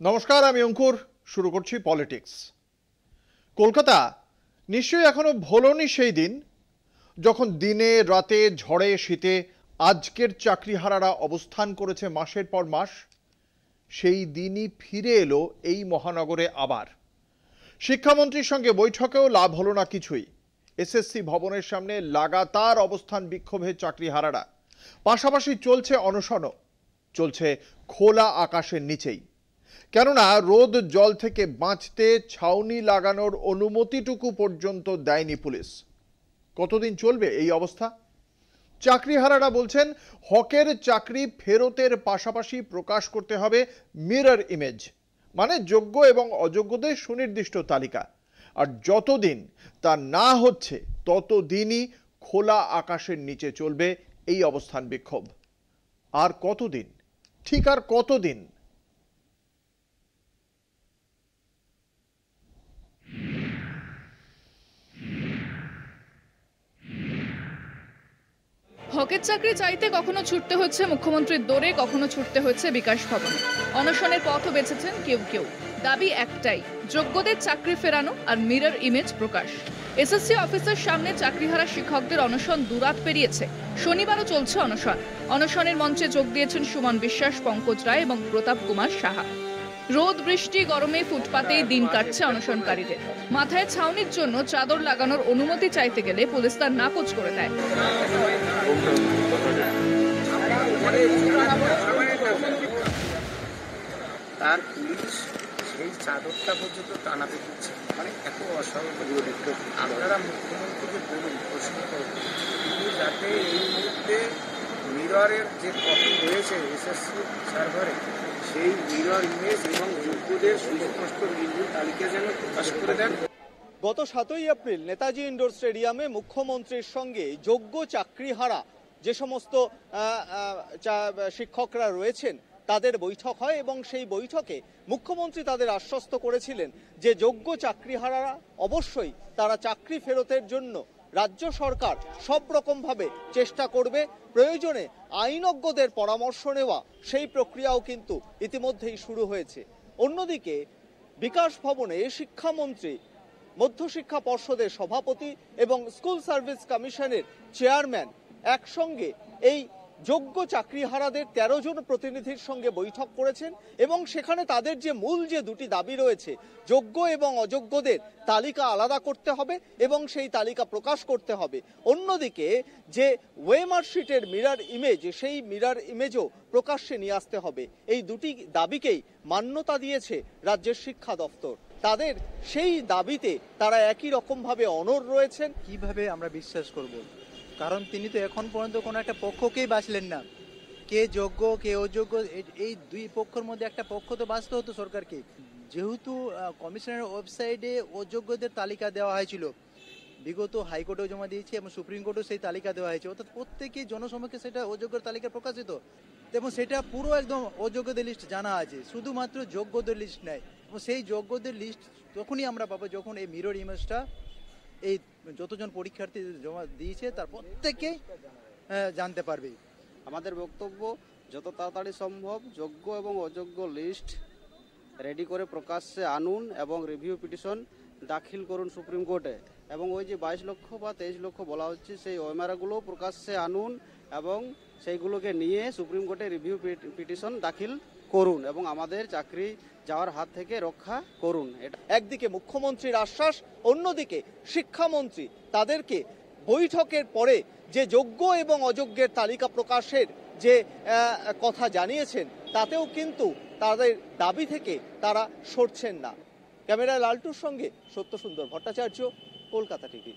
নমস্কার, আমি অঙ্কুর। শুরু করছি পলিটিক্স। কলকাতা নিশ্চয়ই এখনো ভোলনি সেই দিন যখন দিনে রাতে ঝড়ে শীতে আজকের চাকরিহারারা অবস্থান করেছে মাসের পর মাস। সেই দিনই ফিরে এলো এই মহানগরে আবার। শিক্ষামন্ত্রীর সঙ্গে বৈঠকেও লাভ হলো না কিছুই। এসএসসি ভবনের সামনে লাগাতার অবস্থান বিক্ষোভে চাকরিহারারা, পাশাপাশি চলছে অনশনও, চলছে খোলা আকাশের নিচেই। কেননা রোদ জল থেকে বাঁচতে ছাউনি লাগানোর অনুমতিটুকু পর্যন্ত দেয়নি পুলিশ। কতদিন চলবে এই অবস্থা? চাকরিহারারা বলছেন হকের চাকরি ফেরতের পাশাপাশি প্রকাশ করতে হবে মিরর ইমেজ, মানে যোগ্য এবং অযোগ্যদের সুনির্দিষ্ট তালিকা। আর যতদিন তা না হচ্ছে ততদিনই খোলা আকাশের নিচে চলবে এই অবস্থান বিক্ষোভ। আর কতদিন, ঠিক আর কতদিন? হকের চাকরি চাইতে কখনো ছুটতে হচ্ছে মুখ্যমন্ত্রীর দৌড়ে, কখনো ছুটতে হচ্ছে বিকাশ ভবনে। অনশনের পথও বেছেছেন কেউ কেউ। দাবি একটাই, যোগ্যদের চাকরি ফেরানো আর মিরর ইমেজ প্রকাশ। এসএসসি অফিসের সামনে চাকরিহারা শিক্ষকদের অনশন দুরাত পেরিয়েছে। শনিবারও চলছে অনশন। অনশনের মঞ্চে যোগ দিয়েছেন সুমন বিশ্বাস, পঙ্কজ রায় এবং প্রতাপ কুমার সাহা। রোদ বৃষ্টি গরমে ফুটপাতেই দিন কাটছে অনশনকারীদের। মাথায় ছাউনির জন্য চাদর লাগানোর অনুমতি চাইতে গেলে পুলিশ তার নাকচ করে দেয়। তার পুলিশ সেই চাদরটা পর্যন্ত টানাতে দিচ্ছে, মানে এত অস্বাভাবিক। আপনারা মুখ্যমন্ত্রীকে বলুন, প্রশ্ন করুন, তিনি যাতে এই মুহূর্তে মিররের যে কপি রয়েছে এসএসসি সার্ভারে, সেই মিরর ইমেজ এবং যোগ্যদের সুস্পষ্ট নির্ভুল তালিকা যেন প্রকাশ করে দেন। গত 7ই এপ্রিল নেতাজি ইন্ডোর স্টেডিয়ামে মুখ্যমন্ত্রীর সঙ্গে যোগ্য চাকরিহারা যে সমস্ত শিক্ষকরা রয়েছেন তাদের বৈঠক হয় এবং সেই বৈঠকে মুখ্যমন্ত্রী তাদের আশ্বস্ত করেছিলেন যে যোগ্য চাকরিহারারা অবশ্যই তারা চাকরি ফেরতের জন্য রাজ্য সরকার সব রকমভাবে চেষ্টা করবে। প্রয়োজনে আইনজ্ঞদের পরামর্শ নেওয়া সেই প্রক্রিয়াও কিন্তু ইতিমধ্যেই শুরু হয়েছে। অন্যদিকে বিকাশ ভবনে শিক্ষামন্ত্রী, মধ্যশিক্ষা পর্ষদের সভাপতি এবং স্কুল সার্ভিস কমিশনের চেয়ারম্যান একসঙ্গে এই যোগ্য চাকরিহারাদের 13 জন প্রতিনিধির সঙ্গে বৈঠক করেছেন এবং সেখানে তাদের যে মূল যে দুটি দাবি রয়েছে, যোগ্য এবং অযোগ্যদের তালিকা আলাদা করতে হবে এবং সেই তালিকা প্রকাশ করতে হবে। অন্যদিকে যে ওয়েমার শিটের মিরর ইমেজ, সেই মিরর ইমেজও প্রকাশ্যে নিয়ে আসতে হবে। এই দুটি দাবিকেই মান্যতা দিয়েছে রাজ্যের শিক্ষা দপ্তর। তাদের সেই দাবিতে তারা একই রকমভাবে অনড় রয়েছেন। কিভাবে আমরা বিশ্বাস করব? কারণ তিনি তো এখন পর্যন্ত কোনো একটা পক্ষকেই বাছলেন না। কে যোগ্য কে অযোগ্য, এই দুই পক্ষের মধ্যে একটা পক্ষ তো বাছতে হতো সরকারকে। যেহেতু কমিশনের ওয়েবসাইটে অযোগ্যদের তালিকা দেওয়া হয়েছিল, বিগত হাইকোর্টেও জমা দিয়েছে এবং সুপ্রিম কোর্টেও সেই তালিকা দেওয়া হয়েছে, অর্থাৎ প্রত্যেকেই জনসমক্ষে সেটা অযোগ্যের তালিকা প্রকাশিত এবং সেটা পুরো একদম অযোগ্যদের লিস্ট জানা আছে, শুধুমাত্র যোগ্যদের লিস্ট নেই। এবং সেই যোগ্যদের লিস্ট তখনই আমরা পাবো যখন এই মিরর ইমেজটা এই যতজন পরীক্ষার্থী জমা দিয়েছে তার প্রত্যেকেই জানতে পারবে। আমাদের বক্তব্য, যত তাড়াতাড়ি সম্ভব যোগ্য এবং অযোগ্য লিস্ট রেডি করে প্রকাশ্যে আনুন এবং রিভিউ পিটিশন দাখিল করুন সুপ্রিম কোর্টে। এবং ওই যে 22 লক্ষ বা 23 লক্ষ বলা হচ্ছে, সেই ওএমআরগুলো প্রকাশ্যে আনুন এবং সেইগুলোকে নিয়ে সুপ্রিম কোর্টে রিভিউ পিটিশন দাখিল করুন এবং আমাদের চাকরি যাওয়ার হাত থেকে রক্ষা করুন। একদিকে মুখ্যমন্ত্রীর আশ্বাস, অন্যদিকে শিক্ষামন্ত্রী তাদেরকে বৈঠকের পরে যে যোগ্য এবং অযোগ্যের তালিকা প্রকাশের যে কথা জানিয়েছেন, তাতেও কিন্তু তাদের দাবি থেকে তারা সরছেন না। ক্যামেরায় লালটুর সঙ্গে সত্যসুন্দর ভট্টাচার্য, কলকাতা টিভি।